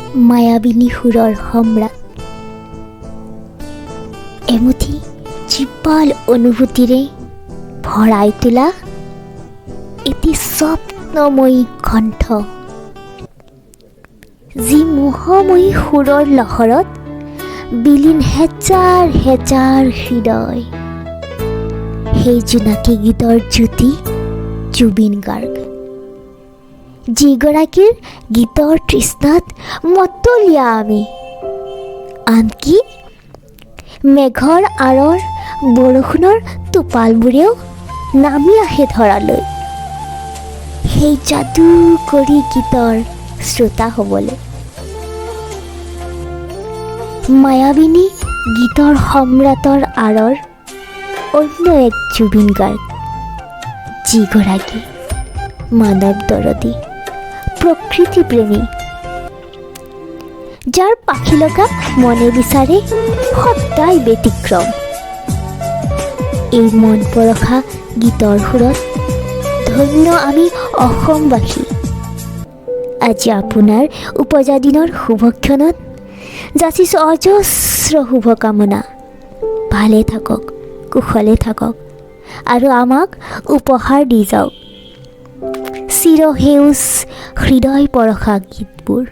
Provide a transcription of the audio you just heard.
মায়াবিনী সুৰৰ সম্ৰাট, এমুঠি জীপাল অনুভূতিৰে ভৰাই তোলা এটি স্বপ্নময়ী কণ্ঠ, যি মোহময়ী সুৰৰ লহৰত বিলীন হেজাৰ হেজাৰ হৃদয়। সেই জোনাকী গীতৰ জ্যোতি জুবিন গাৰ্গ, যিগৰাকীৰ গীতৰ তৃষ্ণাত মতলীয়া আমি, আনকি মেঘৰ আঁৰৰ বৰষুণৰ টোপালবোৰেও নামি আহে ধৰালৈ সেই যাদুকৰী গীতৰ শ্ৰোতা হ'বলৈ। মায়াবিনী গীতৰ সম্ৰাটৰ আঁৰৰ অন্য এক জুবিন গাৰ্গ, যিগৰাকী মানৱ দৰদী, প্ৰকৃতি প্ৰেমী, যাৰ পাখি লগা মনে বিচাৰে সদায় ব্যতিক্ৰম। এই মন পৰশা গীতৰ সুৰত ধন্য আমি অসমবাসী। আজি আপোনাৰ উপজা দিনৰ শুভক্ষণত যাচিছোঁ অজস্ৰ শুভকামনা। ভালে থাকক, কুশলে থাকক আৰু আমাক উপহাৰ দি যাওক চিৰসেউজ হৃদয় পৰশা গীতবোৰ।